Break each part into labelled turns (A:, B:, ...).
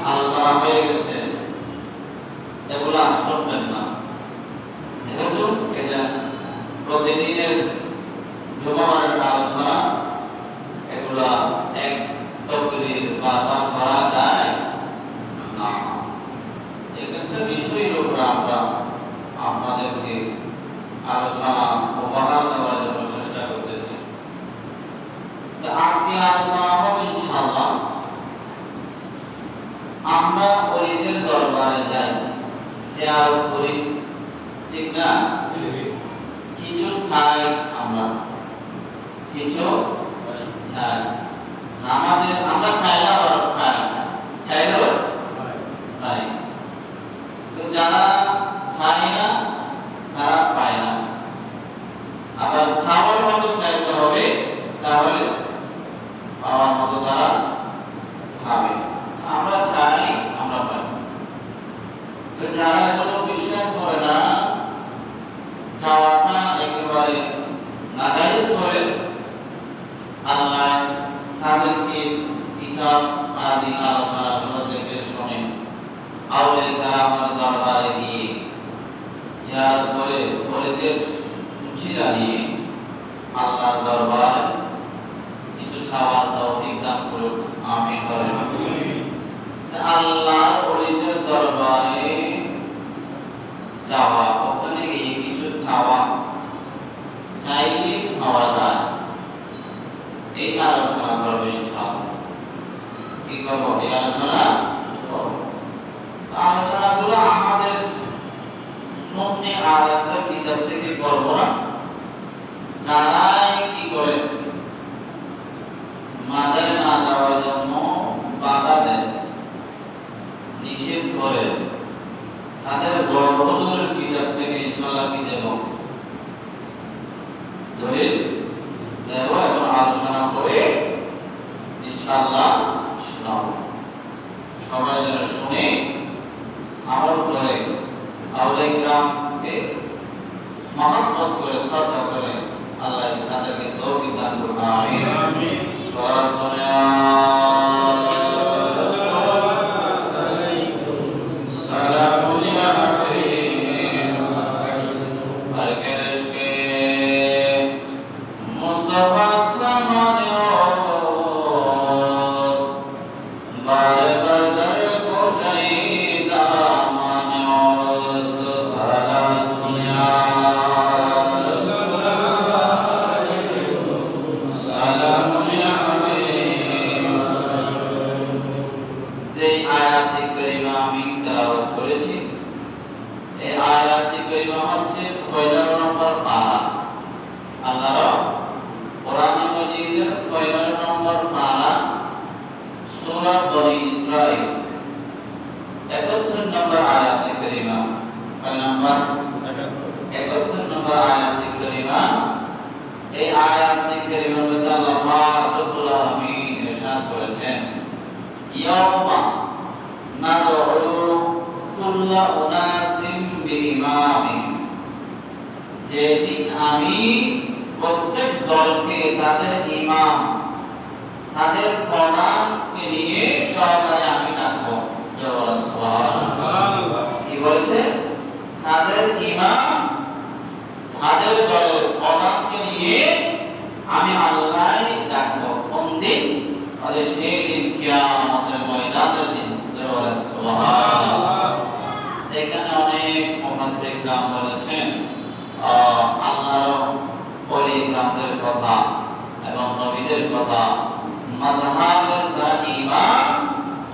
A: আলোচনা হয়ে গেছে, এগুলো শুনবেন না। যেহেতু এটা প্রতিদিনের জুমার আলোচনা, এগুলা এক তকরির বারবার করা যায় না। এক্ষেত্রে বিষয়ের উপর আমরা আপনাদেরকে আলোচনা উপহার দেওয়ার জন্য চেষ্টা করতেছি। আজকে আলোচনা হবে ইনশাআল্লাহ, আমরা ওলিদের দরবারে যাই, জিয়ারত করি, ঠিক না? কিছু চাই, আমরা কিছু চাই। আমরা চাইলে আবার পাই, চাইলেও পাই। তো যারা চাই না তারা পায় না। আবার চাওয়ার মতো চাইতে হবে, তাহলে পাওয়ার মতো তারা পাবে। আমরা চাই, আমরা পাই। তো যারা এগুলো বিশ্বাস করে না, চাওয়াটা একেবারে নাজায়েজ করে, আল্লাহ তাদেরকে কিতাব আদি আলোচনাগুলো থেকে শুনে আউলিয়া কেরামের দরবারে গিয়ে জিয়ারত করে ওলিদের উঁচি দাঁড়িয়ে আল্লাহর দরবারে কিছু চাওয়ার তৌফিক দান করুন, আমিন বলেন। আল্লাহর ওলিদের দরবারে যাওয়া, ওখানে গিয়ে কিছু চাওয়া, চাইলে পাওয়া যায়, এই আলোচনা করবো ইনশাআল্লাহ। কি করবো? এই আলোচনা করবো। আলোচনাগুলো আমাদের সুন্নি আর একটা কিতাব থেকে করবো না। যারাই কি করে মাজারে না যাওয়ার জন্য বাধা দেয়, নিষেধ করে, তাদের বড় হুজুরের কিতাব থেকে ইনশাআল্লাহ কি দেব? দলিল দেব এবং আলোচনা করে ইনশাআল্লাহ শোনাবো। সবাই যেন শুনে আমল করে আউলিয়া কেরামকে মহব্বত করে শ্রদ্ধা করে আল্লাহ তাদেরকে তৌফিক দান করুন, আমিন। যেদিন আমি প্রত্যেক দলকে তাদের ইমাম, তাদের প্রধানকে নিয়ে সহকারে আমি ডাকবো। কি বলছে? তাদের ইমাম, তাদের দলের প্রধানকে নিয়ে আমি আল্লাহ ডাকবো। কোন দিন? সেই দিন কিয়ামতের ময়দানের দিন। এখানে অনেক মুফাসসির کرام বলেছেন আল্লাহর ওলি کرامদের কথা এবং নবীদের কথা, মাযহাবের যারা ইমাম,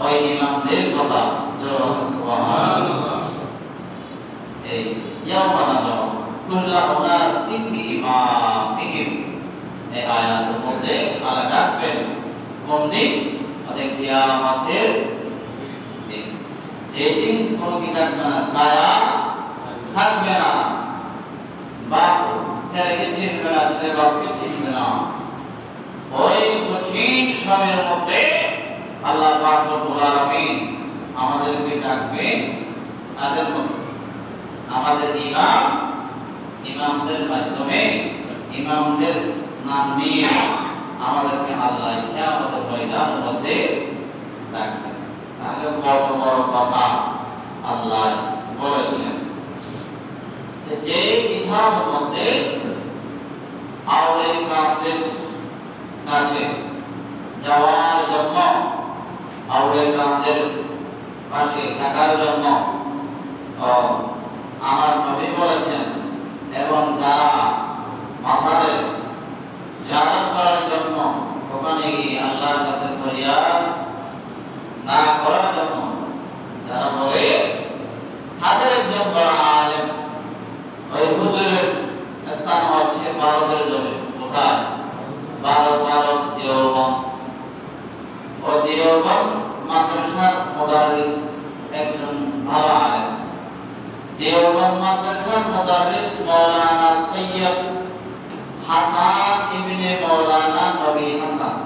A: ওই ইমামদের কথা। সুবহানাল্লাহ। এই ইয়াওমা নাদউ কুল্লা উনাসিন বিইমামিহিম, এই আয়াতের মধ্যে আল্লাহ ডাকবেন কোন দিন? কিয়ামতের দিন, যেদিন কোনো কি থাকবে না, ছায়া থাকবে না, বাপ ছেলেকে চিনবে না, ছেলে বাপকে চিনবে না। ওই কঠিন সময়ের মধ্যে আল্লাহ পাক রব্বুল আলামিন আমাদেরকে ডাকবে, তাদের মধ্যে আমাদের ইমামদের মাধ্যমে, ইমামদের নাম নিয়ে আমাদেরকে আল্লাহ কিয়ামতের ময়দানের মধ্যে ডাকবে। আগে বড় বড় কথা আল্লাহ বলেছেন যে কিতাবের মধ্যে আওলে কাদের কাছে যাওয়ার জন্য আওলে কাদের পাশে থাকার জন্য আমার নবী বলেছেন এবং যারা মাজারে জিয়ারত করার জন্য ওখানে গিয়ে আল্লাহর কাছে ফরিয়াদ না করার জন্য যারা বলে তাদের একজন বড় আলেম ওই হুজুরের স্থান হচ্ছে ভারতের জমি কোথায় ভারত দেওবন্দ ও দেওবন্দ মাদ্রাসার মুদাররিস একজন ভালো আলেম দেওবন্দ মাদ্রাসার মুদাররিস মাওলানা সৈয়দ হাসান ইবনে মাওলানা নবী হাসান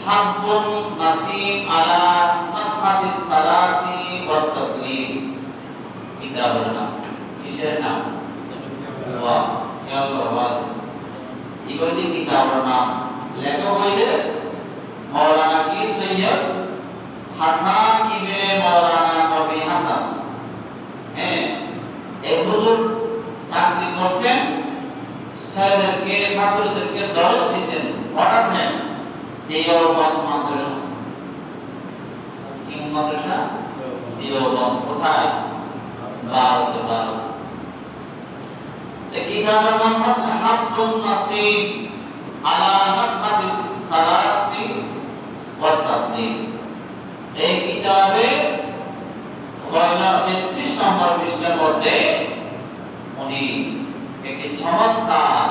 A: হাব্বুন নাসিম আলা নাফহাতিস সালাতি ওয়াত তাসলিম কিতাবের নাম কিসের নাম ওয়াহ ইয়াল্লাহ ইবনে কিতাবের নাম লেখক হইলে মাওলানা কি সৈয়দ হাসান ইবনে মাওলানা নবী হাসান এই হুজুর চাকরি করতেন ছেলেদেরকে ছাত্রদেরকে দরস দিতেন পড়াতেন দেওবন্দ মাদ্রাসা কি মাদ্রাসা দেওবন্দ কোথায় ভারত এই কিতাবের নাম হচ্ছে হাব্বুন নাসিম আলা নাফহাতিস সালাতি ওয়াত তাসলিম এই কিতাবে 33 নম্বর পৃষ্ঠার মধ্যে উনি একটি চমৎকার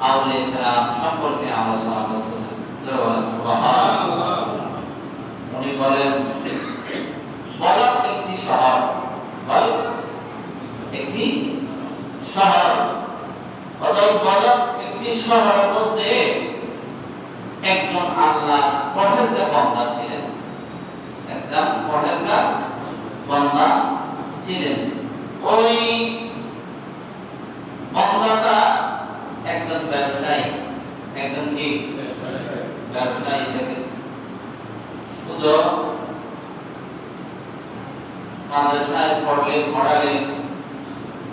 A: আউলে কেরাম সম্পর্কে আলোচনা করতেছেন সুবহানাল্লাহ উনি বলেন বলক একটি শহর বল একটি শহর অতএব বলক একটি শহরের মধ্যে একজন আল্লাহ পরহেজগার বান্দা ছিলেন একদম পরহেজগার বান্দা ছিলেন ওই বান্দাটা একজন ব্যবসায়ী একজন কি ব্যবসায়ী থেকে শুধু মাদ্রাসায় পড়ালে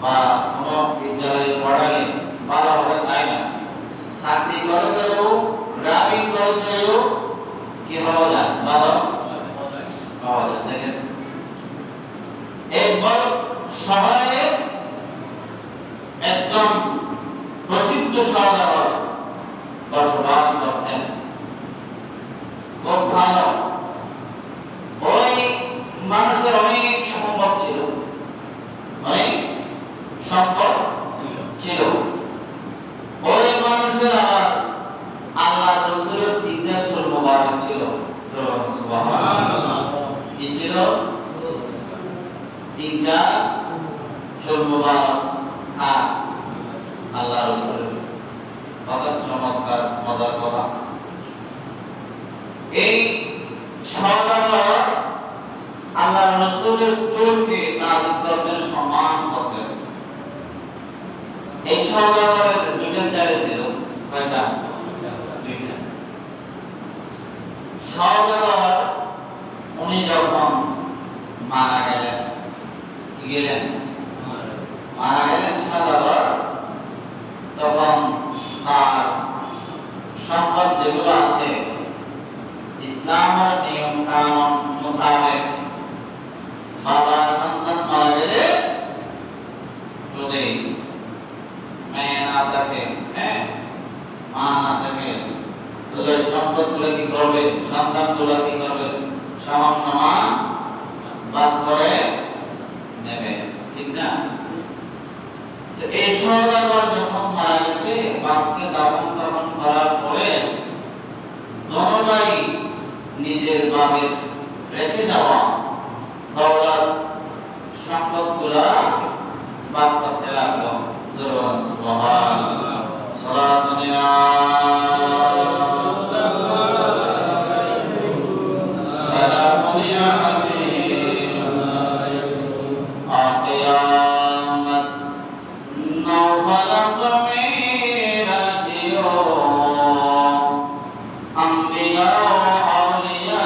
A: বা কোনো বিদ্যালয়ে পড়ালে ভালো হবে তাই না চাকরি করে গেলেও গ্রামীণ করে গেলেও কি হওয়া যায় ভালো পাওয়া যায় দেখেন একবার শহরে একজন প্রসিদ্ধ সওদাগর বসবাস করতেন খুব ভালো ওই মানুষের অনেক সম্পদ ছিল অনেক সম্পদ ছিল ওই মানুষের আবার আল্লাহ রাসূলের তিনটা সুর মোবারক ছিল সুবহানাল্লাহ কি ছিল তিনটা সুর মোবারক হ্যাঁ আল্লাহ রাসূলের কত চমৎকার মজার কথা এই সওদাগর আল্লাহ রাসূলের চুলকে তাজিম করতেন সম্মান করতেন এই সওদাগরের দুইটা ছেলে ছিল কয়টা দুইটা সওদাগর উনি যখন মারা গেলেন সওদাগর তখন তার সম্পদ যেগুলো আছে ইসলামের নিয়ম কানুন মোতাবেক বাবা সন্তান মারা গেলে যদি মেয়ে না থাকে মা না থাকে তাহলে সম্পদগুলো কি করবে সন্তানগুলো কি করবে সমান সমান ভাগ করে নেবে ঠিক না তো এই সওদাগর যখন মারা গেছে বাপকে দাফন কাফন করার পরে দোনোটাই নিজের বাপের রেখে যাওয়া দৌলত সম্পদগুলা বাপ করতে লাগলো সুবহানাল্লাহ সালাতুন ইয়া সালামুন ইয়া হাবিবাল্লাহ আকিয়ামত নওফালাক মেরাজিও আম্বিয়া আউলিয়া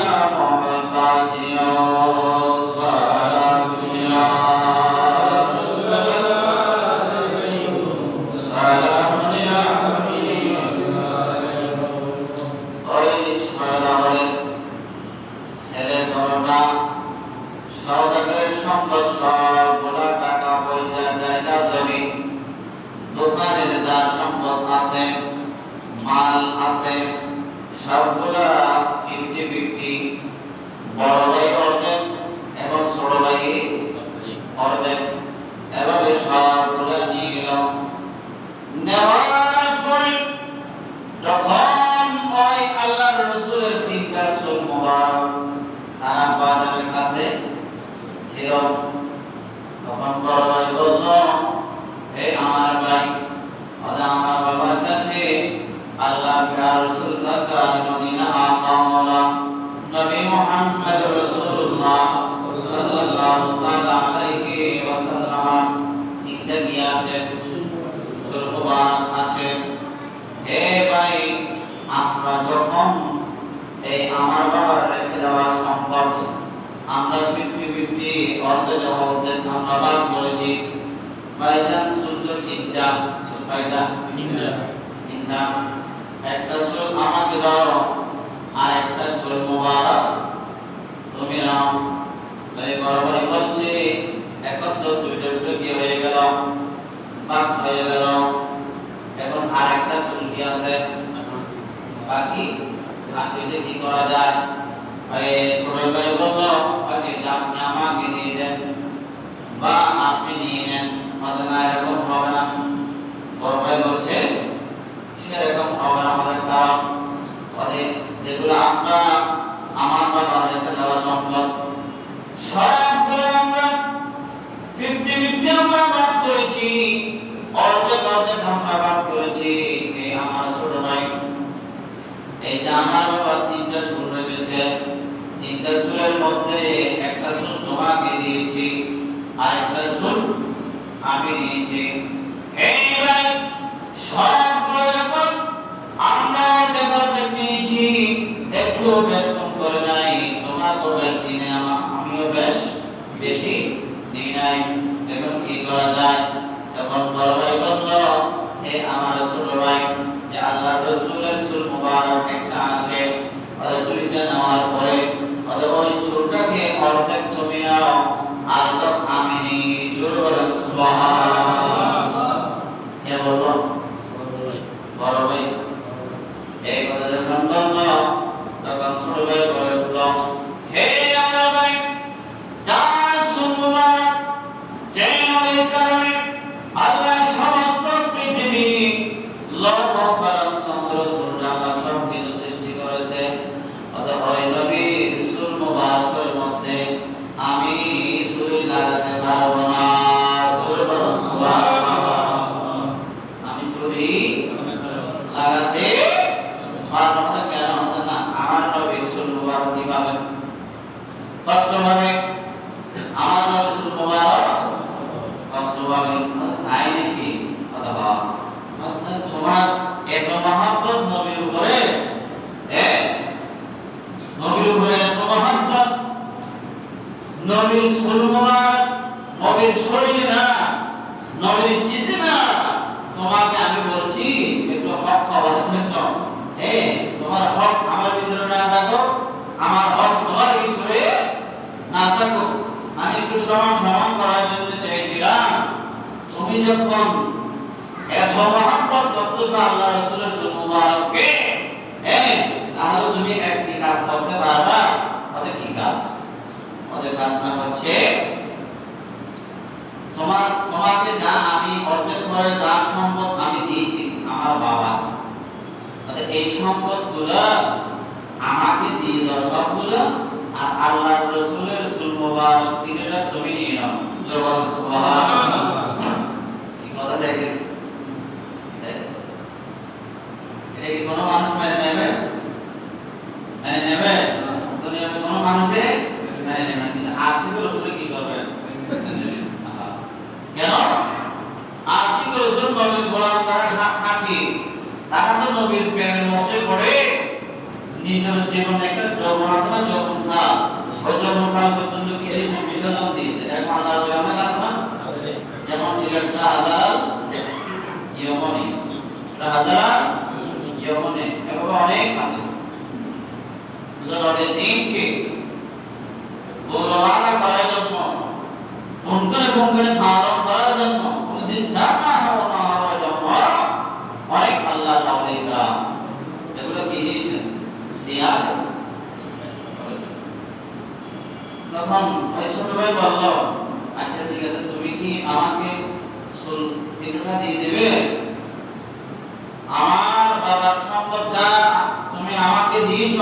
A: সবগুলা 50-50, বড় ভাই অর্ধেক এবং ছোট ভাই অর্ধেক, এভাবে সবগুলা নিয়ে গেল। নেওয়ার পরে যখন ওই আল্লাহর রাসূলের তিনটা চুল মোবারক তারা বাজারের কাছে ছিল, তখন বড় ভাই বলল, হে আমার ভাই, আমার বাবার কাছে আল্লাহর রাসূল সরকার মদিনা আকামলা নবী মুহাম্মদ রাসূলুল্লাহ সাল্লাল্লাহু তাআলা আলাইহি ওয়াসাল্লাম তিনটা কি আছে, চুল মোবারক আছে। হে ভাই, আমরা যখন এই আমার বাবার রেখে যাওয়া সম্পদ আমরা 50-50 অর্ধেক অর্ধেক আমরা ভাগ করেছি। ভাইজান শুদ্ধ চিন্তা সুপাইদা চিন্তা, একটা চুল আমাকে দাও আর একটা চুল মোবারক তুমি নাও। তাই বড় ভাই বলছে, এখন তো দুইটা দুটো কি হয়ে গেল, ভাগ হয়ে গেল, এখন আর একটা চুল কি আছে বাকি আছে, এটা কি করা যায়? ছোট ভাই বলল, আপনি আমাকে দিয়ে দেন বা আপনি নিয়ে নেন, না এরকম হবে না। বড় ভাই বলছে সেরকম হবে না, আমাদের কারণ যেগুলো আমরা আমার বাবা রেখে যাওয়া সম্পদ সবগুলো আমরা 50-50 আমরা ভাগ করেছি, অর্ধেক অর্ধেক আমরা ভাগ করেছি। এই আমার ছোট ভাই, এই যে আমার বাবা তিনটা চুল রেখেছে, তিনটা চুলের মধ্যে একটা চুল তোমাকে দিয়েছি আর একটা চুল আমি নিয়েছি। এই ভাই, সবগুলো যখন আমরা অর্ধেক অর্ধেক নিয়েছি, একটু বেশ কম করে নাই, তোমাকেও বেশ দিই নাই, আমিও বেশ বেশি দিই নাই, এখন কি করা যায়? তখন বড় ভাই বলল, হে আমার ছোট ভাই, যে আল্লাহর রাসূলের চুল মোবারক একটা আছে, ওদের দুইটা নেওয়ার পরে ওদের ওই চুলটাকে অর্ধেক তুমি নাও আর অর্ধেক আমি নিই। জোরে বলেন সুবহানাল্লাহ। কে বলল? বড় ভাই। এই কথা যখন বলল, তখন ছোট ভাই বলল, হে আমার ভাই, যার চুল মোবারক যে নবীর কারণে আল্লাহ সমস্ত পৃথিবী লৌহ কলম চন্দ্র সূর্য আকাশ সব কিছু সৃষ্টি করেছে, অতঃপর ওই নবীর চুল মোবারকের মধ্যে আমি ছুরি লাগাতে পারবো না। সুবহানাল্লাহ। আমি ছুরি লাগাতে পারবো না। কেন? না, আমার নবীর চুল মোবারক কিভাবে কষ্ট পাবে? আমার নবীর চুল মোবারক কষ্ট পাবে, তাই নাকি? অথবা তোমার এত মহব্বত নবীর উপরে, নবীর উপরে এত মহব্বত, নবীর চুল মোবারক নবীর শরীর না, নবীর জিসম না, তোমাকে আমি বলছি একটু হক খবর শুনতো। তোমার হক আমার ভিতরে না থাকো, আমার হক তোমার ভিতরে না থাকো, আমি একটু সমান সমান করার জন্য চেয়েছিলাম। তুমি যখন এত মহব্বত করতেছো আল্লাহ রাসূলের চুল মোবারককে, তাহলে তুমি একটি কাজ করতে পারবা। ওদের কি কাজ? ওদের কাজটা হচ্ছে তোমাকে যা আমি অর্ধেক করে যা সম্পদ আমি দিয়েছি আমার বাবা, এই সম্পদগুলো আমাকে দিয়ে দাও সবগুলো, আর আল্লাহর রাসূলের চুল মোবারক তিনটা তুমি নিয়ে নাও। জোরে বলেন সুবহানাল্লাহ। কি কথা দেখেন, এটা কি কোনো মানুষ মেনে নেবে? মেনে নেবে? দুনিয়ার কোনো মানুষে মেনে নেবে না। আশিক রাসূল কি করবে? কেন? আশিক রাসূল নবীর গোলাম, তারা খাঁটি, তারা তো নবীর প্রেমের মধ্যে পড়ে নিজের জীবনে একটা যৌবন আছে না, যৌবন কাল, ওই যৌবন কাল পর্যন্ত কিছু বিসর্জন দিয়েছে। এখন আল্লাহর ওলি অনেক আছে না, যেমন সিলেট শাহজালাল ইয়মনি, শাহজালাল ইয়মনি, এভাবে অনেক আছে। ওদের দিনকে বলওয়ানা করার জন্য, বনকনে পালন করার জন্য, কোন ডিস্টার্ব না হওয়ার জন্য অনেক আল্লাহর ওলিরা এগুলো কি দিয়েছেন, দিয়া তখন ওই ছোট ভাই বলল, আচ্ছা ঠিক আছে, তুমি কি আমাকে চুল 3টা দিয়ে দেবে? আমার বাবার সম্পদ যা তুমি আমাকে দিয়েছ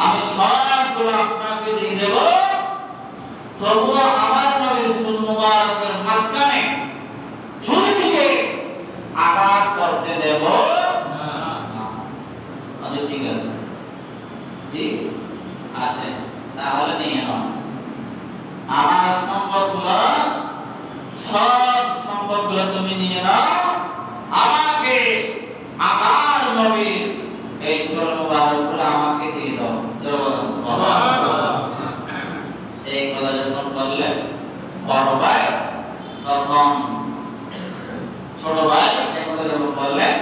A: আমি সবগুলো আপনাকে দিয়ে দেব, তবুও আমার নবীর চুল মুবারকের মাঝখানে ছুরি দিয়ে আঘাত করতে দেব না। আচ্ছা ঠিক আছে, জি আচ্ছা তাহলে নিয়ে নাও আমার সম্পদগুলো, সব সম্পদগুলো তুমি নিয়ে নাও, আমাকে আমার নবীর এই চুল মুবারকগুলো আমাকে দিয়ে দাও। সুবহানাল্লাহ। এই কথা যখন বললেন বড় ভাই, তখন ছোট ভাই এই কথা যখন বললেন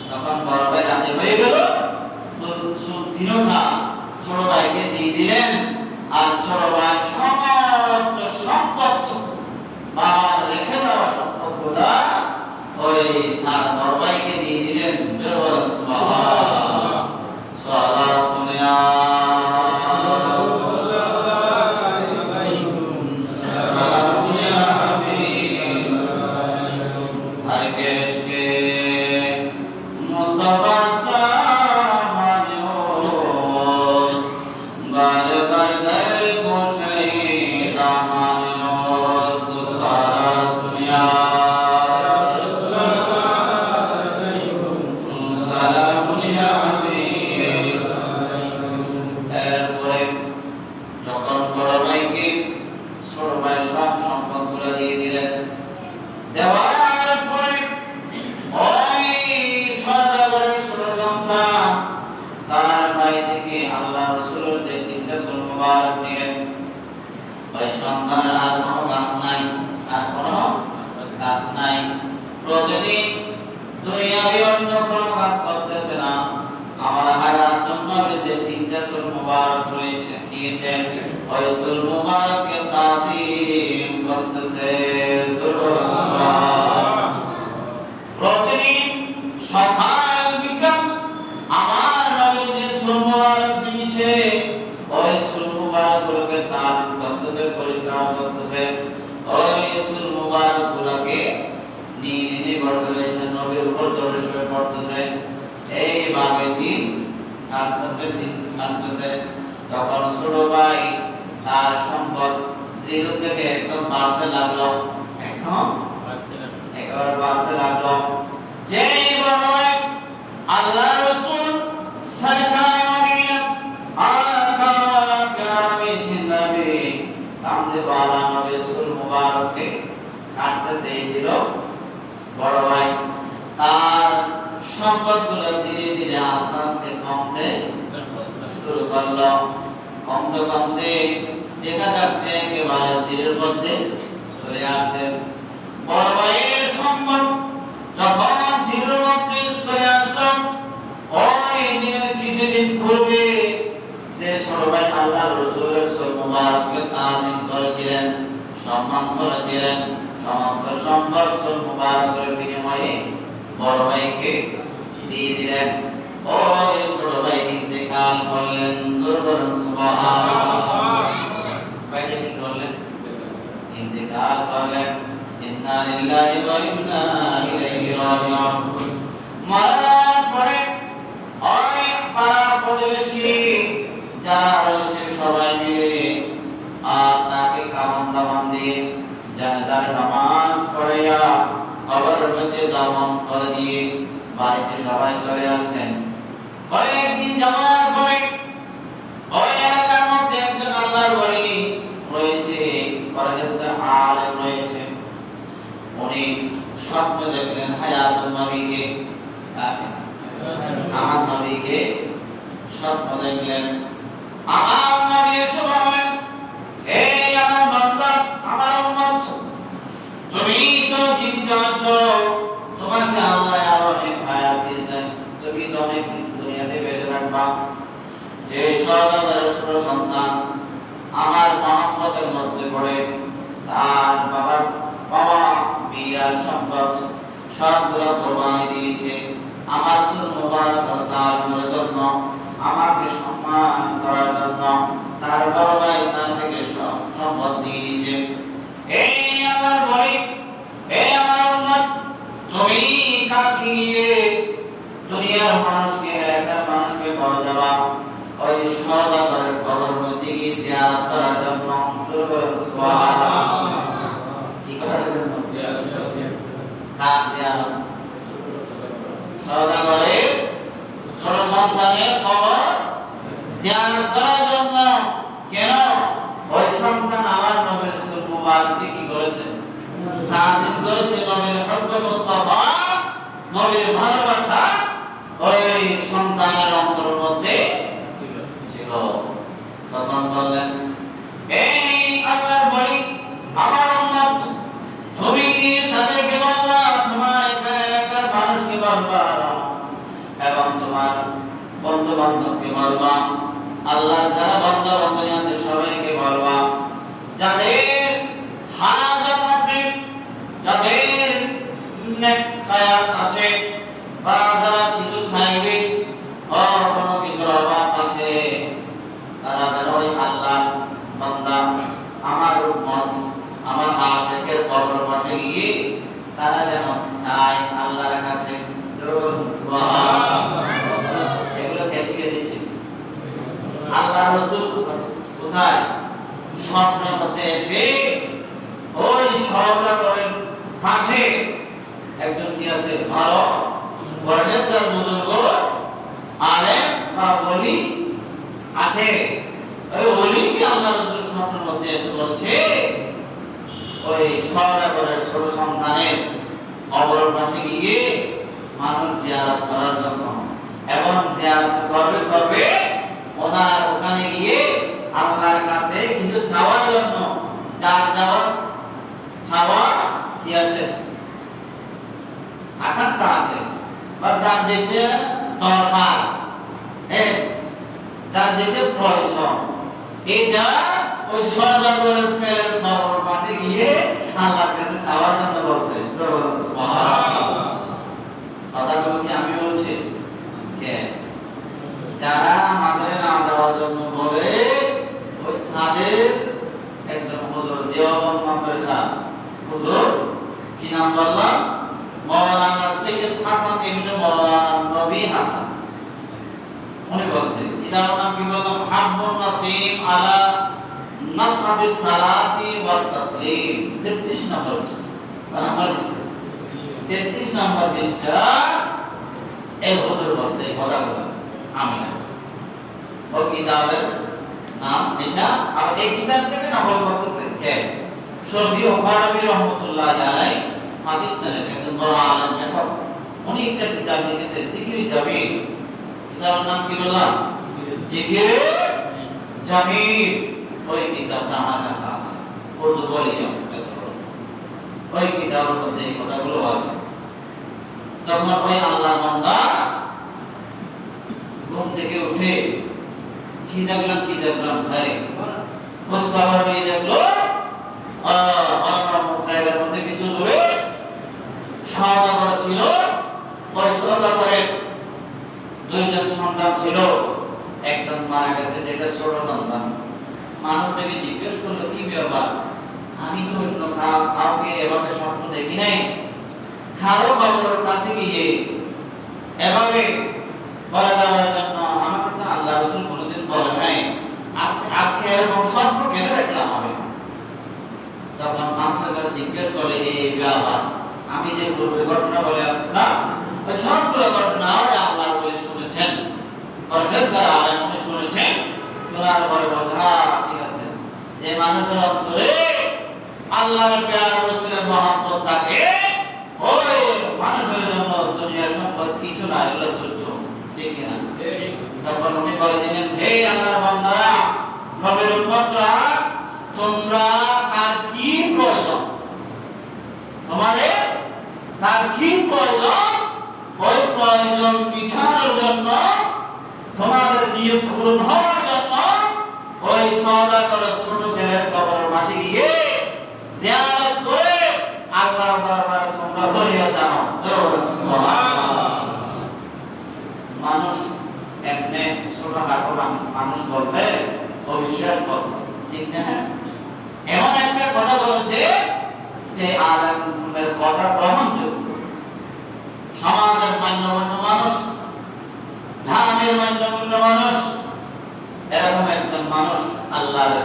A: তখন বড় ভাই রাজি হয়ে গেল, চুল 3টা ছোট ভাইকে দিয়ে দিলেন। আর ছোট ভাই সমস্ত সম্পদ, বাবার রেখে দেওয়া সম্পদগুলো ওই তার বড় ভাইকে দিয়ে দিলেন। সুবহানাল্লাহ। সালাতুন ইয়া প্রতিদিন দুনিয়াবি অন্য কোনো কাজ করতেছে না, আমার হায়াত জন্য যে 3টা চুল মুবারক রয়েছে নিয়েছেন, ওই চুল মুবারককে তাজিম করতেছে। সুবহানাল্লাহ। প্রতিদিন সকাল বিকাল আমার নবী যে চুল মুবারক দিয়েছে, ওই চুল মুবারকগুলোকে তাজিম করতেছে, পরিষ্কার করতেছে, ওই চুল মুবারকগুলোকে নিয়ে বসে রয়েছে, নবীর উপর ধরে শুয়ে পড়তেছে। এইভাবে দিন কাটতেছে। তখন ছোট ভাই তার সম্পদ 0 থেকে একদম বাড়তে লাগলো, একবার বাড়তে লাগলো। যেই বড় আল্লাহ রাসূল সরকারে মদিনা আকামালা কারামে জিন্দাবে কামলে বালা নবী সুল মুবারককে কাটতে চেয়েছিল। বড় ভাই তার সম্পদগুলো ধীরে ধীরে আস্তে আস্তে কমতে শুরু করলো। কমতে দেখা যাচ্ছে একেবারে 0-এর মধ্যে চলে আসছে। বড় ভাইয়ের সম্পদ যখন 0-এর মধ্যে চলে আসলো, ওই কিছুদিন পূর্বে যে ছোট ভাই আল্লাহ রাসূলের চুল মুবারককে তাজিম করেছিলেন, সম্মান করেছিলেন, সমস্ত সম্পদ চুল মুবারকের বিনিময়ে বড় ভাইকে দিয়ে দিলেন। ওই ছোট ভাই ইন্তেকাল করলেন। সুবহানাল্লাহ। ভাইকে কি করলেন? ইন্তেকাল করলেন। ইন্না লিল্লাহি ওয়া ইন্না ইলাইহি রাজিউন। মারার পরে ওই পাড়া প্রতিবেশী যারা রয়েছে সবাই মিলে আর তাকে কাফন দাফন দিয়ে জানাজার নামাজ পড়াইয়া কবরের মধ্যে দাফন করে দিয়ে বাড়িতে সবাই চলে আসলেন। কয়েকদিন যাওয়ার পরে ওই এলাকার মধ্যে একজন আল্লাহর ওলি রয়েছে, আলেম রয়েছে। উনি স্বপ্ন দেখলেন হায়াতুন নবীকে, আমার নবীকে স্বপ্ন দেখলেন। আমার নবী এসে বললেন, এই আমার বান্দা, আমার উম্মত, তুমি তো জীবিত আছো, তোমাকে আল্লাহ আরো অনেক হায়াত দিয়েছেন, তুমি তো অনেক দুনিয়াতে বেঁচে থাকবা। যে সওদাগরের সন্তান আমার মহব্বতের মধ্যে পড়ে, তার বাবা বিরাট সম্পদ সবগুলো কোরবানি দিয়েছে আমার চুল মুবারক তার জন্য, সম্মান করার জন্য তার বড় ভাই তার থেকে সম্পদ নিয়ে নিয়েছে। এই আমার বলি, এই আমার উম্মত, তুমি কাকে গিয়ে দুনিয়ার মানুষকে, এলাকার মানুষকে বড় দেওয়া ওই সওদাগরের কবর মধ্যে গিয়ে জিয়ারত করার জন্য। সুবহানাল্লাহ। কি করার জন্য? কার জিয়ারত? সওদাগরের ছোট সন্তানের কবর জিয়ারত করার জন্য। কেন? ওই সন্তান আমার নবীর সুন্নাতকে কি করেছে? তাজিম করেছে। নবীর হব্বে মুস্তাফা, নবীর ভালোবাসা ওই সন্তানের অন্তরের মধ্যে ছিল। তখন বললেন, এই আল্লাহর বলি, আমার উম্মত, তুমি তাদেরকে বলবা, তোমার এলাকার মানুষকে বলবা এবং তোমার বন্ধু বান্ধবকে বলবা, আল্লাহর যারা বান্দা বান্দী আছে সবাইকে বলবা, যাদের হাজাত আছে, যাদের নেক হায়াত আছে, বা যারা কিছু চাইবে ও কোনো কিছুর অভাব আছে, তারা যেন ওই আল্লাহ বান্দা আমার উম্মত, আমার আশিকের কবর পাশে গিয়ে তারা যেন চায় আল্লাহর কাছে। সুবহানাল্লাহ। এগুলো কে শিখিয়ে দিচ্ছে? আল্লাহ রাসূল কোথায়? স্বপ্নের মধ্যে এসে ওই সওদাগরের পাশে একজন কি আছে? ভালো পরহেজগার বুজুর্গ আলেম বা ওলি আছে। ওই ওলিকে আল্লাহ রাসূল স্বপ্নের মধ্যে এসে বলছে, ওই সওদাগরের ছোট সন্তানের কবরের পাশে গিয়ে মানুষ জিয়ারত করার জন্য, এবং জিয়ারত করবে ওনার ওখানে গিয়ে আল্লাহর কাছে কিছু চাওয়ার জন্য। যার চাওয়া কি আছে? আকাঙ্ক্ষা আছে, বা যার যেটা দরকার, যার যেটা প্রয়োজন, এটা ওই সওদাগরের ছেলের কবরের পাশে গিয়ে আল্লাহর কাছে চাওয়ার জন্য বলছে। সুবহানাল্লাহ। কথাগুলো কি আমি বলছি? কে? যারা মাজারে না যাওয়ার জন্য বলে, ওই তাদের একজন হুজুর, দেওবন্দ মাদ্রাসা হুজুর, কি নাম বললাম? মাওলানা সৈয়দ হাসান ইবনে মাওলানা নবী হাসান। উনি বলছে, কিতাবের নাম কি বললাম? হাব্বুন নাসিম আলা নাফাদিস সালাতি ওয়াত তাসলিম। 33 নম্বর হচ্ছে আমার লিস্টে, 33 নম্বর পৃষ্ঠা। এই হুজুর বলছে এই কথাগুলো, আমি না। ও কিতাবের নাম এটা, আর এই কিতাব থেকে নকল করতেছে কে? শফি ও কারবি রহমাতুল্লাহ আলাইহি, পাকিস্তানের একজন বড় আলেম লেখক। উনি একটা কিতাব লিখেছেন, জিকির জামিল। কিতাবের নাম কি বললাম? জিকির জামিল। ওই কিতাবটা আমার কাছে আছে, উর্দু বলি ওই কিতাবের মধ্যে এই কথাগুলো আছে। তখন ওই আল্লাহর বান্দা ঘুম থেকে উঠে কি দেখলাম ভাই, খোঁজ খবর নিয়ে দেখলো জায়গার মধ্যে কিছু দূরে সওদাগর ছিল। ওই সওদাগরের দুইজন সন্তান ছিল, একজন মারা গেছে, যেটা ছোট সন্তান। মানুষটাকে জিজ্ঞেস করলো, কি ব্যাপার? আমি তো অন্য কাউকে এভাবে স্বপ্ন দেখি নাই, কারো কবরের কাছে গিয়ে এভাবে বলা যাওয়ার জন্য আমাকে তো আল্লাহ রাসূল কোনোদিন বলে নাই, আজকে এরকম স্বপ্ন কেন দেখলাম আমি? তখন মানুষের কাছে জিজ্ঞেস করে, এই ব্যাপার আমি যে পূর্বে ঘটনা বলে আসছিলাম, ওই সবগুলো ঘটনা আল্লাহ বলে শুনেছেন, পরহেজগার আলেম উনি শুনেছেন। শোনার পরে বলছে, হ্যাঁ ঠিক আছে, যে মানুষের অন্তরে আল্লাহর প্যার রাসূলের মহব্বত থাকে, ওই মানুষের জন্য দুনিয়ার সম্পদ কিছু না, এগুলো তুচ্ছ, ঠিক না? তখন উনি বলে দিলেন, হে আল্লাহর বান্দারা, নবীর উম্মতরা, তোমরা কার কি প্রয়োজন, তোমাদের কার কি প্রয়োজন, ওই প্রয়োজন মিটানোর জন্য, তোমাদের নিয়ত পূরণ হওয়ার জন্য ওই সওদাগরের ছোট ছেলের কবরের পাশে গিয়ে জিয়ারত করে আল্লাহর দরবারে তোমরা ফরিয়াদ জানাও। সুবহানাল্লাহ। মানুষ এমনি ছোটখাটো মানুষ বলতে অবিশ্বাস করত, ঠিক না? এমন একটা কথা বলেছে যে আলেমের কথা গ্রহণযোগ্য, সমাজের মান্যগণ্য মানুষ, ধর্মের মান্যগণ্য মানুষ, এরকম একজন মানুষ আল্লাহর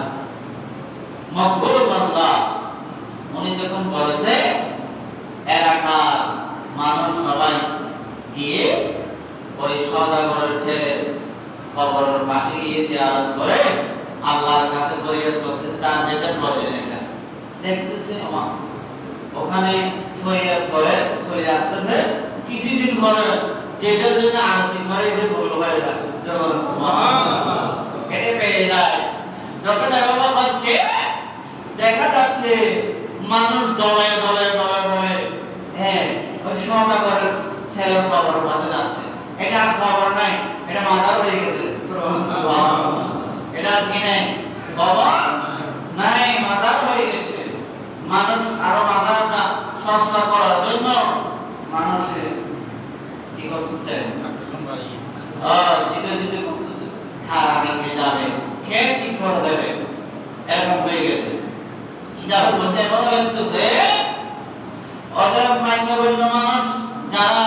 A: মকবুল বান্দা। উনি যখন বলেছে এলাকার মানুষ সবাই গিয়ে ওই সওদাগরের ছেলে কবরের পাশে গিয়ে জিয়ারত করে আল্লাহর কাছে ফরিয়াদ করতেছে, তার যেটা প্রয়োজন এটা দেখতেছে। ওখানে ফরিয়াদ করে ফরিয়াদ আসতেছে, কিছুদিন পরে যেটার জন্য আরজি করে এটা ভুল হয়ে যায়, সুবহানাল্লাহ, এটা পেয়ে যায়। যখন এভাবে হচ্ছে দেখা যাচ্ছে মানুষ দলে দলে দলে দলে ওই সওদাগরের ছেলের কবরের পাশে যাচ্ছে। এটা আর কবর নাই, এটা মাজার হয়ে গেছে, সুবহানাল্লাহ। এটা কি নাই, কবর নাই, মাজার হয়ে গেছে। মানুষ আরো মাজারটা সস্তা করার জন্য মানুষ কি করছে, জিতে জিতে করতেছে, খারা দেখে যাবে, খেয়ে ঠিক করে দেবে, এরকম হয়ে গেছে। কিতাবের মধ্যে এমন লাগতেছে অতএব মান্যগণ্য মানুষ যারা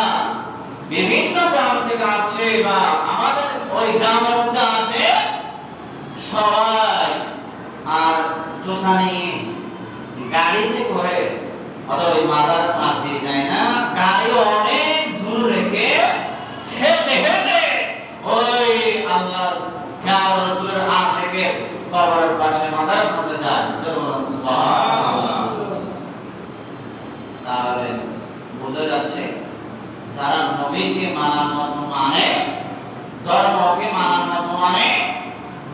A: বিভিন্ন গ্রাম থেকে আছে বা আমাদের ওই গ্রামের মধ্যে আছে, সবাই আর জোসা নিয়ে গাড়িতে করে অথবা ওই মাজার পাশ দিয়ে যায় না, গাড়ি অনেক দূর রেখে হেঁটে হেঁটে ওই আল্লাহর রাসূলের আশিকের কবরের পাশে মাজার পাশে যায়, সুবহানাল্লাহ। তাহলে বোঝা যাচ্ছে যারা নবীকে মানার মতো মানে, ধর্মকে মানার মতো মানে,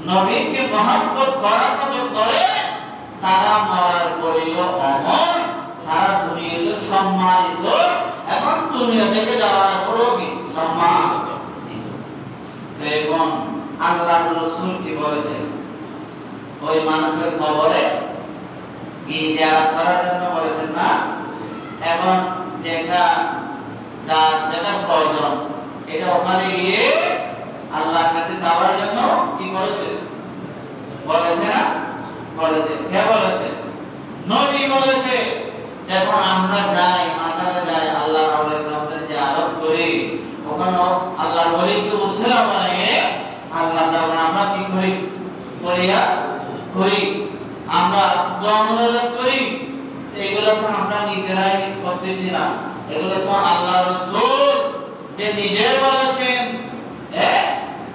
A: নবীকে মহব্বত করার মতো করে, তারা মরার পরেও অমর, তারা দুনিয়াতে সম্মানিত এবং দুনিয়া থেকে যাওয়ার পরেও কি সম্মানিত। তো এখন আল্লাহর রাসূল কি বলেছেন, ওই মানুষের কবরে গিয়ে জিয়ারত করার জন্য বলেছেন না, এখন যেটা যেটা প্রয়োজন এটা ওখানে গিয়ে আল্লাহর কাছে চাওয়ার জন্য কি করেছে, বলেছে না, বলেছে। কে বলেছে? নবী বলেছে। যখন আমরা যাই মাজারে যাই, আল্লাহর আউলিয়াদের জিয়ারত করি, ওখানে আল্লাহর ওলিকে উসরা বানিয়ে আল্লাহ তাআলা আমরা কি করি, ফরিয়াদ করি, আমরা দোয়া মুনাজাত করি। এগুলো তো আমরা নিজেরাই করতেছি না, এগুলো তো আল্লাহর রাসূল যে নিজে বলেছেন,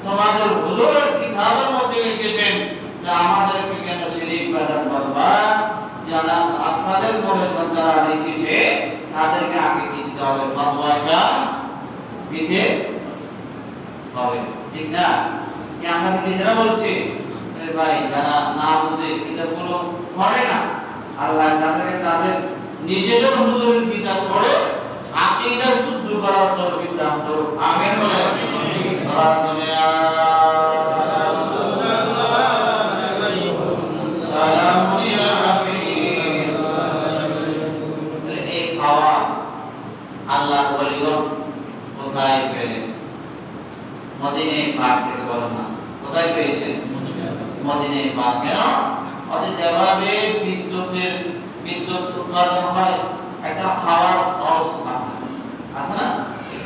A: তোমাদের হুজুরের কিতাবের মধ্যে লিখেছেন যে আমাদেরকে কেন শিরিক বাদাত করবা, যারা আপনাদের মনে সন্তান লিখেছে তাদেরকে আগে কি দিতে হবে, ফতোয়াটা দিতে হবে, ঠিক না? কি আমরা কি নিজেরা বলছি? ভাই যারা না বুঝে কিতাবগুলো পড়ে না, আল্লাহ তাদেরকে তাদের নিজেদের হুজুরের কিতাব পড়ে আকীদা শুদ্ধ করার তৌফিক দান করুন, আমিন বলে। সালাতুন ইয়া রাসূলুল্লাহ সালামুন ইয়া হাবিব। এই খাওয়া আল্লাহর ওলিগণ কোথায় পেলেন? মদিনায় পাক থেকে বলেন না, কোথায় পেয়েছেন? মদিনায় পাক। কেন? ওদের যেভাবে বিদ্যুৎ উৎপাদন হয়, একটা পাওয়ার হাউস আছে, আছে না?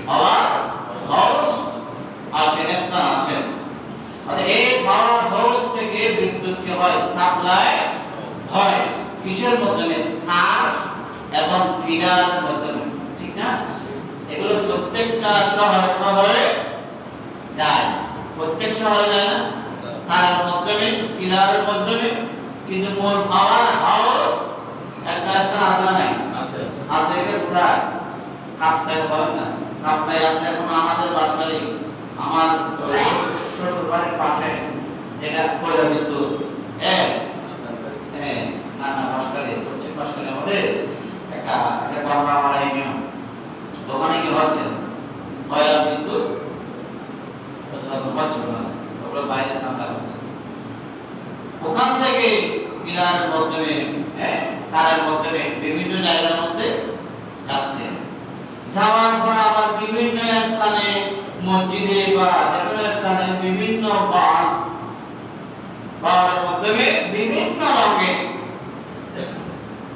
A: পাওয়ার হাউস আছে, স্থান আছে। এই পাওয়ার হাউস থেকে বিদ্যুৎ কি হয়, সাপ্লাই হয় কিসের মাধ্যমে? তার এবং ফিডার মাধ্যমে, ঠিক না? এগুলো প্রত্যেকটা শহরে যায়, প্রত্যেক শহরে যায় না, তার মাধ্যমে, ফিডারের মাধ্যমে। কিন্তু মূল পাওয়ার হাউস একটা স্থান আছে না? নাই, আছে। আছে এটা কোথায়? কাপ্তাই বলেন না, কাপ্তাই আছে। এখন আমাদের বাসায়, আমার শ্বশুর বাড়ির পাশে যেটা কয়লা বিদ্যুৎ, নানা বাসকালে, পশ্চিম বাসকালে আমাদের একটা গঙ্গা মারা ইউনিয়ন, ওখানে কি হচ্ছে কয়লা বিদ্যুৎ হচ্ছে না, ওগুলো বাইরে সামলা হচ্ছে। ওখান থেকে ফিলারের মাধ্যমে, তারের মাধ্যমে বিভিন্ন জায়গার মধ্যে যাচ্ছে। যাওয়ার পর আবার বিভিন্ন স্থানে, মসজিদে বা যেকোনো স্থানে বিভিন্ন বাল্বের মাধ্যমে বিভিন্ন রঙে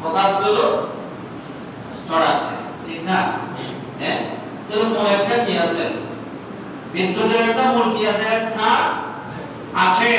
A: ফোকাসগুলো ছড়াচ্ছে, ঠিক না? হ্যাঁ, তাহলে মূল একটা কি আছে, বিদ্যুতের একটা মূল কি আছে, স্থান আছে।